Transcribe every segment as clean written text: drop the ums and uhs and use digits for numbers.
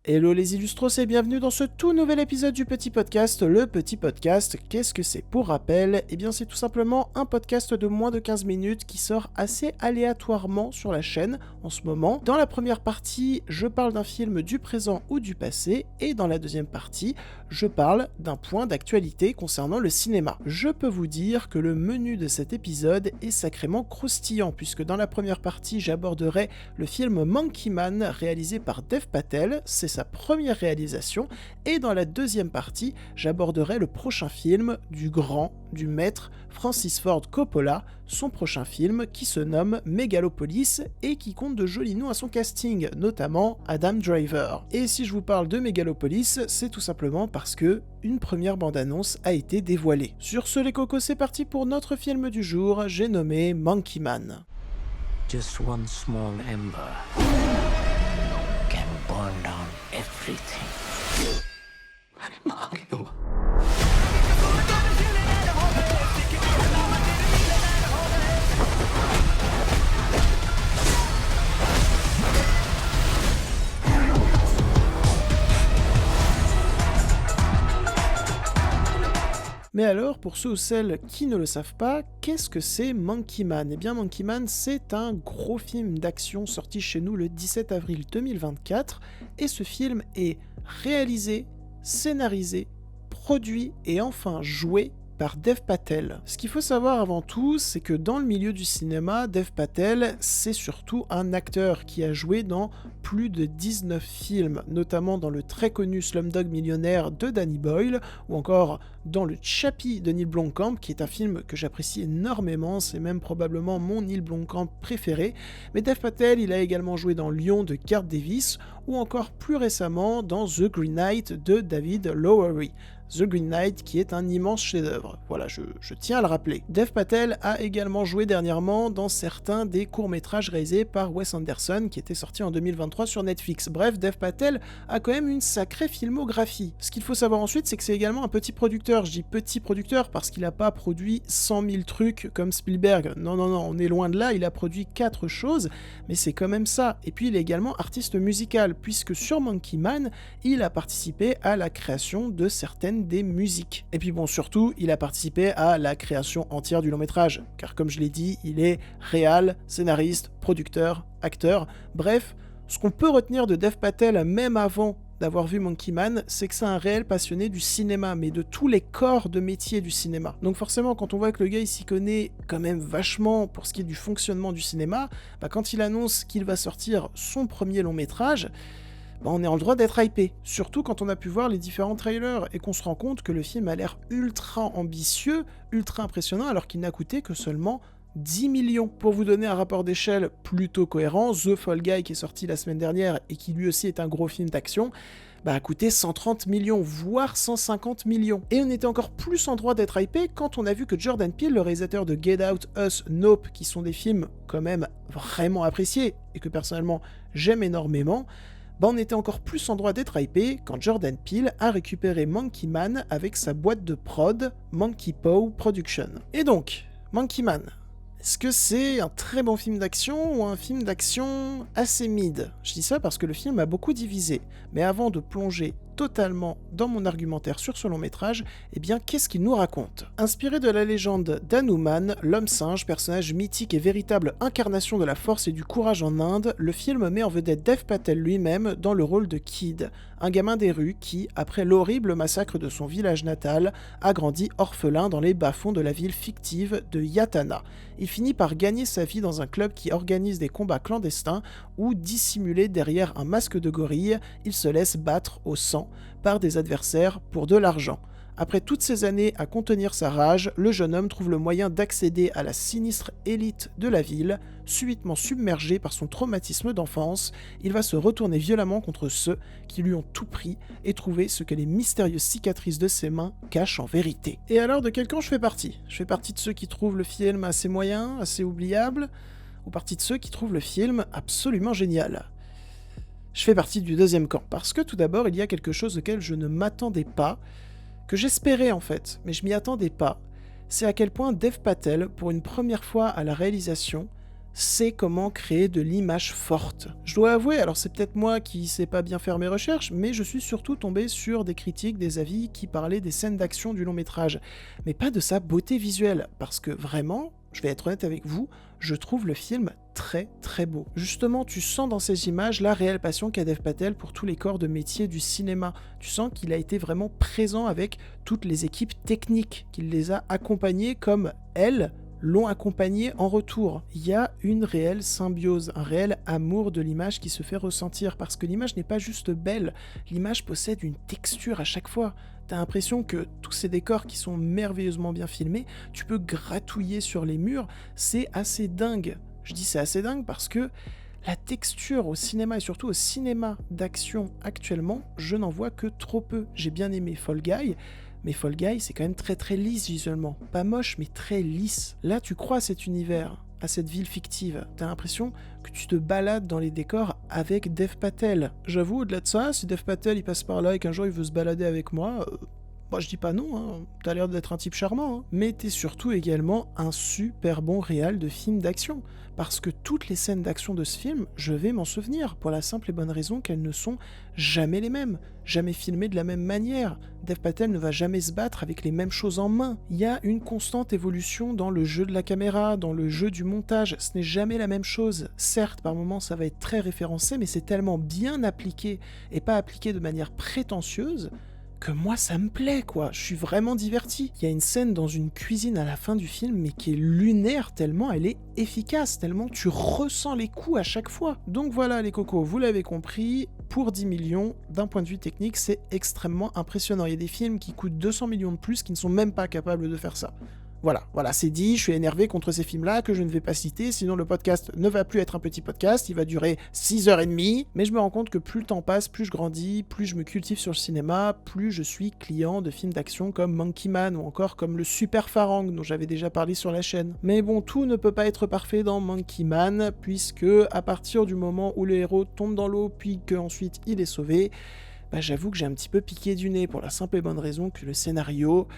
Hello les illustros et bienvenue dans ce tout nouvel épisode du Petit Podcast. Le Petit Podcast, qu'est-ce que c'est? Pour rappel, c'est tout simplement un podcast de moins de 15 minutes qui sort assez aléatoirement sur la chaîne en ce moment. Dans la première partie, je parle d'un film du présent ou du passé et dans la deuxième partie, je parle d'un point d'actualité concernant le cinéma. Je peux vous dire que le menu de cet épisode est sacrément croustillant puisque dans la première partie, j'aborderai le film Monkey Man réalisé par Dev Patel, c'est sa première réalisation, et dans la deuxième partie, j'aborderai le prochain film du maître Francis Ford Coppola, son prochain film qui se nomme Megalopolis et qui compte de jolis noms à son casting, notamment Adam Driver. Et si je vous parle de Megalopolis, c'est tout simplement parce que une première bande-annonce a été dévoilée. Sur ce les cocos, c'est parti pour notre film du jour, j'ai nommé Monkey Man. Just one small ember can burn down everything. Mario. Mais alors, pour ceux ou celles qui ne le savent pas, qu'est-ce que c'est Monkey Man? Eh bien, Monkey Man, c'est un gros film d'action sorti chez nous le 17 avril 2024, et ce film est réalisé, scénarisé, produit et enfin joué par Dev Patel. Ce qu'il faut savoir avant tout, c'est que dans le milieu du cinéma, Dev Patel, c'est surtout un acteur qui a joué dans plus de 19 films, notamment dans le très connu Slumdog Millionnaire de Danny Boyle, ou encore dans le Chappie de Neil Blomkamp, qui est un film que j'apprécie énormément, c'est même probablement mon Neil Blomkamp préféré. Mais Dev Patel, il a également joué dans Lion de Garth Davis, ou encore plus récemment dans The Green Knight de David Lowery. The Green Knight qui est un immense chef-d'œuvre. Voilà, je tiens à le rappeler. Dev Patel a également joué dernièrement dans certains des courts-métrages réalisés par Wes Anderson qui étaient sortis en 2023 sur Netflix. Bref, Dev Patel a quand même une sacrée filmographie. Ce qu'il faut savoir ensuite, c'est que c'est également un petit producteur. Je dis petit producteur parce qu'il n'a pas produit 100 000 trucs comme Spielberg. Non, on est loin de là. Il a produit 4 choses, mais c'est quand même ça. Et puis il est également artiste musical, puisque sur Monkey Man, il a participé à la création de certaines des musiques. Et puis bon, surtout, il a participé à la création entière du long-métrage, car comme je l'ai dit, il est réal, scénariste, producteur, acteur, bref, ce qu'on peut retenir de Dev Patel, même avant d'avoir vu Monkey Man, c'est que c'est un réel passionné du cinéma, mais de tous les corps de métier du cinéma. Donc forcément, quand on voit que le gars il s'y connaît quand même vachement pour ce qui est du fonctionnement du cinéma, quand il annonce qu'il va sortir son premier long-métrage, on est en droit d'être hypé, surtout quand on a pu voir les différents trailers et qu'on se rend compte que le film a l'air ultra ambitieux, ultra impressionnant alors qu'il n'a coûté que seulement 10 millions. Pour vous donner un rapport d'échelle plutôt cohérent, The Fall Guy qui est sorti la semaine dernière et qui lui aussi est un gros film d'action, a coûté 130 millions, voire 150 millions. Et on était encore plus en droit d'être hypé quand on a vu que Jordan Peele, le réalisateur de Get Out, Us, Nope, qui sont des films quand même vraiment appréciés et que personnellement j'aime énormément, on était encore plus en droit d'être hypé quand Jordan Peele a récupéré Monkey Man avec sa boîte de prod, Monkey Paw Production. Et donc, Monkey Man, est-ce que c'est un très bon film d'action ou un film d'action assez mid? Je dis ça parce que le film a beaucoup divisé, mais avant de plonger totalement dans mon argumentaire sur ce long métrage, qu'est-ce qu'il nous raconte? Inspiré de la légende d'Hanuman, l'homme singe, personnage mythique et véritable incarnation de la force et du courage en Inde, le film met en vedette Dev Patel lui-même dans le rôle de Kid, un gamin des rues qui, après l'horrible massacre de son village natal, a grandi orphelin dans les bas-fonds de la ville fictive de Yatana. Il finit par gagner sa vie dans un club qui organise des combats clandestins où, dissimulé derrière un masque de gorille, il se laisse battre au sang par des adversaires pour de l'argent. Après toutes ces années à contenir sa rage, le jeune homme trouve le moyen d'accéder à la sinistre élite de la ville. Subitement submergé par son traumatisme d'enfance, il va se retourner violemment contre ceux qui lui ont tout pris et trouver ce que les mystérieuses cicatrices de ses mains cachent en vérité. Et alors, de quel camp je fais partie? Je fais partie de ceux qui trouvent le film assez moyen, assez oubliable, ou partie de ceux qui trouvent le film absolument génial? Je fais partie du deuxième camp, parce que tout d'abord, il y a quelque chose auquel je ne m'attendais pas, que j'espérais en fait, mais je m'y attendais pas, c'est à quel point Dev Patel, pour une première fois à la réalisation, sait comment créer de l'image forte. Je dois avouer, alors c'est peut-être moi qui sais pas bien faire mes recherches, mais je suis surtout tombé sur des critiques, des avis qui parlaient des scènes d'action du long métrage, mais pas de sa beauté visuelle, parce que vraiment, je vais être honnête avec vous, je trouve le film très très beau. Justement, tu sens dans ces images la réelle passion qu'a Dev Patel pour tous les corps de métier du cinéma. Tu sens qu'il a été vraiment présent avec toutes les équipes techniques, qu'il les a accompagnées comme elles l'ont accompagné en retour. Il y a une réelle symbiose, un réel amour de l'image qui se fait ressentir, parce que l'image n'est pas juste belle, l'image possède une texture à chaque fois. T'as l'impression que tous ces décors qui sont merveilleusement bien filmés, tu peux gratouiller sur les murs, c'est assez dingue. Je dis c'est assez dingue parce que la texture au cinéma et surtout au cinéma d'action actuellement, je n'en vois que trop peu. J'ai bien aimé Fall Guy, mais Fall Guy, c'est quand même très très lisse visuellement. Pas moche, mais très lisse. Là, tu crois à cet univers, à cette ville fictive. T'as l'impression que tu te balades dans les décors avec Dev Patel. J'avoue, au-delà de ça, si Dev Patel il passe par là et qu'un jour il veut se balader avec moi, moi je dis pas non, hein. T'as l'air d'être un type charmant, hein. Mais t'es surtout également un super bon réal de film d'action. Parce que toutes les scènes d'action de ce film, je vais m'en souvenir, pour la simple et bonne raison qu'elles ne sont jamais les mêmes, jamais filmées de la même manière. Dev Patel ne va jamais se battre avec les mêmes choses en main. Il y a une constante évolution dans le jeu de la caméra, dans le jeu du montage, ce n'est jamais la même chose. Certes, par moments ça va être très référencé, mais c'est tellement bien appliqué, et pas appliqué de manière prétentieuse, que moi ça me plaît quoi, je suis vraiment diverti. Il y a une scène dans une cuisine à la fin du film mais qui est lunaire tellement elle est efficace, tellement tu ressens les coups à chaque fois. Donc voilà les cocos, vous l'avez compris, pour 10 millions, d'un point de vue technique, c'est extrêmement impressionnant. Il y a des films qui coûtent 200 millions de plus qui ne sont même pas capables de faire ça. Voilà, c'est dit, je suis énervé contre ces films-là que je ne vais pas citer, sinon le podcast ne va plus être un petit podcast, il va durer 6h30, mais je me rends compte que plus le temps passe, plus je grandis, plus je me cultive sur le cinéma, plus je suis client de films d'action comme Monkey Man ou encore comme le Super Farang dont j'avais déjà parlé sur la chaîne. Mais bon, tout ne peut pas être parfait dans Monkey Man, puisque à partir du moment où le héros tombe dans l'eau puis qu'ensuite il est sauvé, j'avoue que j'ai un petit peu piqué du nez pour la simple et bonne raison que le scénario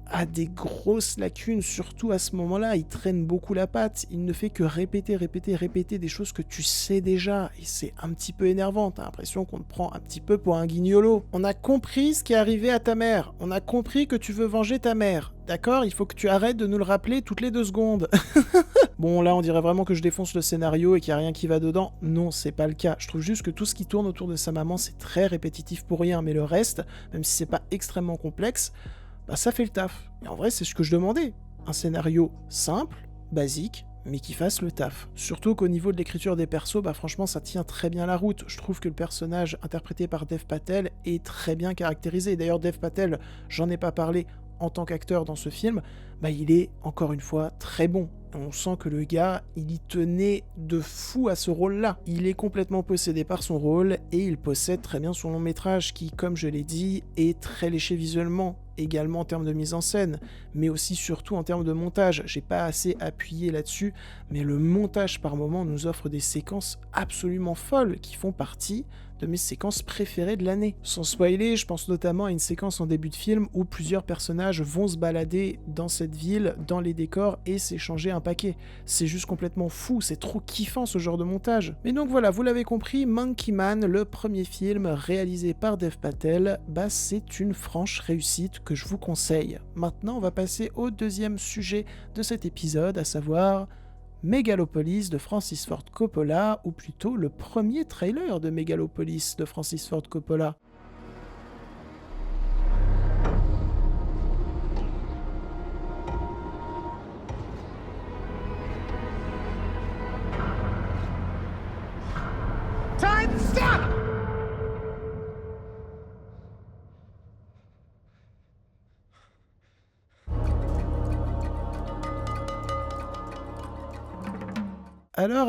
a des grosses lacunes, surtout à ce moment-là, il traîne beaucoup la patte, il ne fait que répéter des choses que tu sais déjà, et c'est un petit peu énervant, t'as l'impression qu'on te prend un petit peu pour un guignolo. On a compris ce qui est arrivé à ta mère, on a compris que tu veux venger ta mère, d'accord? Il faut que tu arrêtes de nous le rappeler toutes les 2 secondes. Bon, là, on dirait vraiment que je défonce le scénario et qu'il n'y a rien qui va dedans. Non, c'est pas le cas. Je trouve juste que tout ce qui tourne autour de sa maman, c'est très répétitif pour rien, mais le reste, même si c'est pas extrêmement complexe, ça fait le taf. Et en vrai, c'est ce que je demandais. Un scénario simple, basique, mais qui fasse le taf. Surtout qu'au niveau de l'écriture des persos, franchement, ça tient très bien la route. Je trouve que le personnage interprété par Dev Patel est très bien caractérisé. D'ailleurs, Dev Patel, j'en ai pas parlé en tant qu'acteur dans ce film, il est, encore une fois, très bon. On sent que le gars, il y tenait de fou à ce rôle-là. Il est complètement possédé par son rôle et il possède très bien son long métrage qui, comme je l'ai dit, est très léché visuellement, également en termes de mise en scène, mais aussi surtout en termes de montage. J'ai pas assez appuyé là-dessus, mais le montage par moment nous offre des séquences absolument folles qui font partie de mes séquences préférées de l'année. Sans spoiler, je pense notamment à une séquence en début de film où plusieurs personnages vont se balader dans cette ville, dans les décors et s'échanger un paquet. C'est juste complètement fou, c'est trop kiffant ce genre de montage. Mais donc voilà, vous l'avez compris, Monkey Man, le premier film réalisé par Dev Patel, c'est une franche réussite que je vous conseille. Maintenant, on va passer au deuxième sujet de cet épisode, à savoir Megalopolis de Francis Ford Coppola, ou plutôt le premier trailer de Megalopolis de Francis Ford Coppola. Time, stop!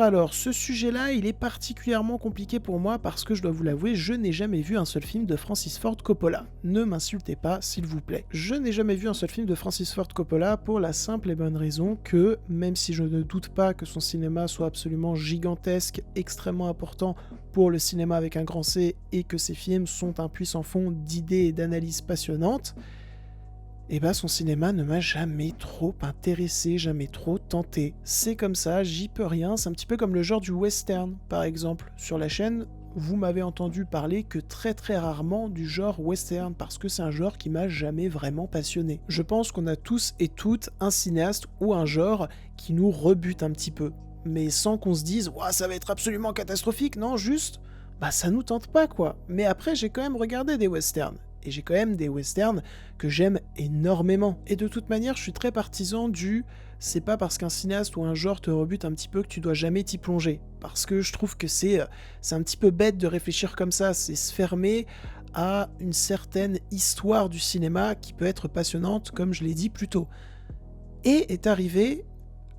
Alors, ce sujet-là, il est particulièrement compliqué pour moi parce que je dois vous l'avouer, je n'ai jamais vu un seul film de Francis Ford Coppola. Ne m'insultez pas, s'il vous plaît. Je n'ai jamais vu un seul film de Francis Ford Coppola pour la simple et bonne raison que, même si je ne doute pas que son cinéma soit absolument gigantesque, extrêmement important pour le cinéma avec un grand C, et que ses films sont un puissant fond d'idées et d'analyses passionnantes, et bah son cinéma ne m'a jamais trop intéressé, jamais trop tenté. C'est comme ça, j'y peux rien, c'est un petit peu comme le genre du western, par exemple. Sur la chaîne, vous m'avez entendu parler que très très rarement du genre western, parce que c'est un genre qui m'a jamais vraiment passionné. Je pense qu'on a tous et toutes un cinéaste ou un genre qui nous rebute un petit peu, mais sans qu'on se dise « Ouah, ça va être absolument catastrophique », non, juste, bah ça nous tente pas quoi. Mais après, j'ai quand même regardé des westerns. Et j'ai quand même des westerns que j'aime énormément. Et de toute manière, je suis très partisan du « c'est pas parce qu'un cinéaste ou un genre te rebute un petit peu que tu dois jamais t'y plonger ». Parce que je trouve que c'est un petit peu bête de réfléchir comme ça, c'est se fermer à une certaine histoire du cinéma qui peut être passionnante, comme je l'ai dit plus tôt. Et est arrivé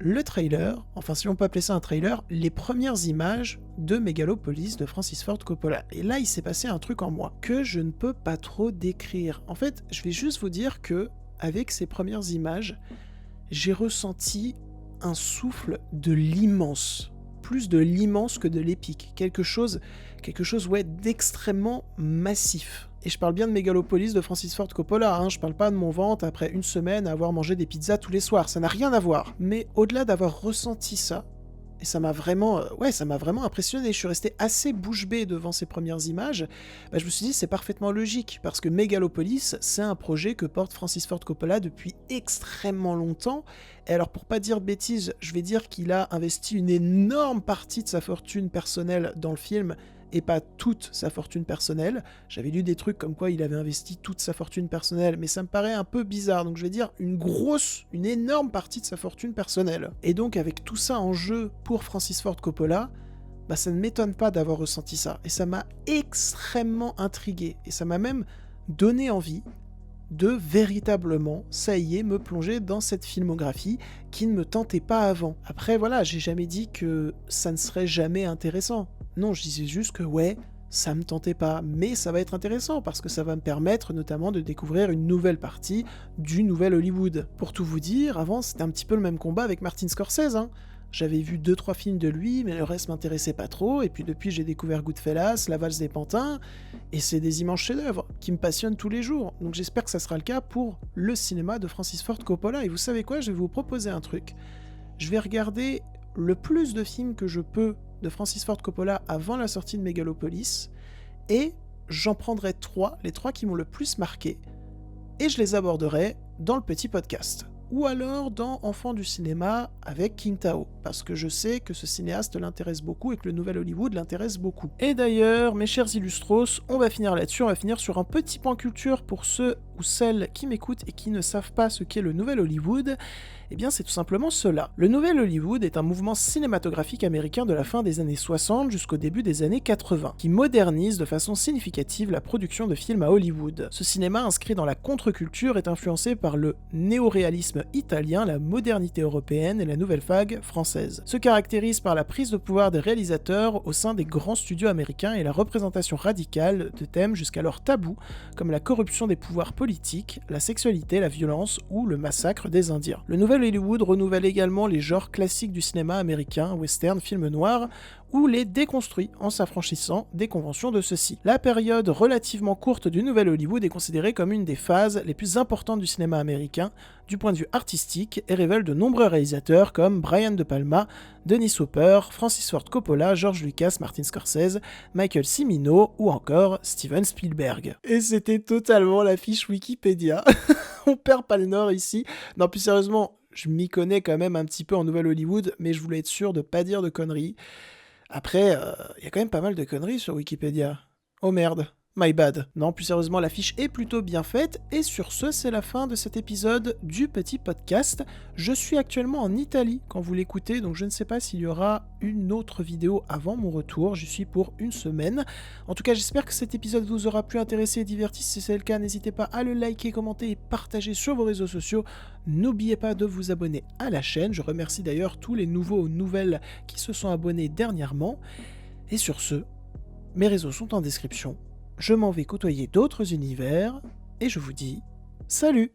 le trailer, enfin si on peut appeler ça un trailer, les premières images de Megalopolis de Francis Ford Coppola. Et là, il s'est passé un truc en moi que je ne peux pas trop décrire. En fait, je vais juste vous dire que avec ces premières images, j'ai ressenti un souffle de l'immense. Plus de l'immense que de l'épique. Quelque chose ouais, d'extrêmement massif. Et je parle bien de Megalopolis de Francis Ford Coppola, hein, je parle pas de mon ventre après une semaine à avoir mangé des pizzas tous les soirs, ça n'a rien à voir. Mais au-delà d'avoir ressenti ça, et ça m'a vraiment impressionné, je suis resté assez bouche bée devant ces premières images, je me suis dit c'est parfaitement logique, parce que Megalopolis, c'est un projet que porte Francis Ford Coppola depuis extrêmement longtemps, et alors pour pas dire de bêtises, je vais dire qu'il a investi une énorme partie de sa fortune personnelle dans le film, et pas toute sa fortune personnelle. J'avais lu des trucs comme quoi il avait investi toute sa fortune personnelle, mais ça me paraît un peu bizarre, donc je vais dire une énorme partie de sa fortune personnelle. Et donc avec tout ça en jeu pour Francis Ford Coppola, ça ne m'étonne pas d'avoir ressenti ça, et ça m'a extrêmement intrigué, et ça m'a même donné envie de véritablement, ça y est, me plonger dans cette filmographie qui ne me tentait pas avant. Après voilà, j'ai jamais dit que ça ne serait jamais intéressant. Non, je disais juste que ouais, ça me tentait pas, mais ça va être intéressant parce que ça va me permettre notamment de découvrir une nouvelle partie du nouvel Hollywood. Pour tout vous dire, avant c'était un petit peu le même combat avec Martin Scorsese, hein. J'avais vu 2-3 films de lui, mais le reste m'intéressait pas trop, et puis depuis j'ai découvert Goodfellas, La Valse des Pantins, et c'est des immenses chefs-d'œuvre qui me passionnent tous les jours. Donc j'espère que ça sera le cas pour le cinéma de Francis Ford Coppola. Et vous savez quoi, je vais vous proposer un truc. Je vais regarder le plus de films que je peux de Francis Ford Coppola avant la sortie de Megalopolis, et j'en prendrai 3, les 3 qui m'ont le plus marqué, et je les aborderai dans le petit podcast. Ou alors dans Enfants du cinéma avec King Tao, parce que je sais que ce cinéaste l'intéresse beaucoup et que le nouvel Hollywood l'intéresse beaucoup. Et d'ailleurs, mes chers illustros, on va finir là-dessus, on va finir sur un petit point culture pour ceux ou celles qui m'écoutent et qui ne savent pas ce qu'est le nouvel Hollywood. Eh bien, c'est tout simplement cela. Le nouvel Hollywood est un mouvement cinématographique américain de la fin des années 60 jusqu'au début des années 80, qui modernise de façon significative la production de films à Hollywood. Ce cinéma inscrit dans la contre-culture est influencé par le néoréalisme italien, la modernité européenne et la nouvelle vague française. Se caractérise par la prise de pouvoir des réalisateurs au sein des grands studios américains et la représentation radicale de thèmes jusqu'alors tabous, comme la corruption des pouvoirs politiques, la sexualité, la violence ou le massacre des Indiens. Le nouvel Hollywood renouvelle également les genres classiques du cinéma américain, western, film noir, ou les déconstruit en s'affranchissant des conventions de ceux-ci. La période relativement courte du nouvel Hollywood est considérée comme une des phases les plus importantes du cinéma américain du point de vue artistique et révèle de nombreux réalisateurs comme Brian De Palma, Dennis Hopper, Francis Ford Coppola, George Lucas, Martin Scorsese, Michael Cimino ou encore Steven Spielberg. Et c'était totalement la fiche Wikipédia. On perd pas le nord ici. Non, plus sérieusement, je m'y connais quand même un petit peu en nouvel Hollywood, mais je voulais être sûr de pas dire de conneries. Après, y a quand même pas mal de conneries sur Wikipédia. Oh merde, my bad. Non, plus sérieusement, la fiche est plutôt bien faite, et sur ce, c'est la fin de cet épisode du petit podcast. Je suis actuellement en Italie quand vous l'écoutez, donc je ne sais pas s'il y aura une autre vidéo avant mon retour, j'y suis pour une semaine. En tout cas, j'espère que cet épisode vous aura pu intéresser et divertir. Si c'est le cas, n'hésitez pas à le liker, commenter et partager sur vos réseaux sociaux. N'oubliez pas de vous abonner à la chaîne. Je remercie d'ailleurs tous les nouveaux ou nouvelles qui se sont abonnés dernièrement. Et sur ce, mes réseaux sont en description. Je m'en vais côtoyer d'autres univers, et je vous dis salut!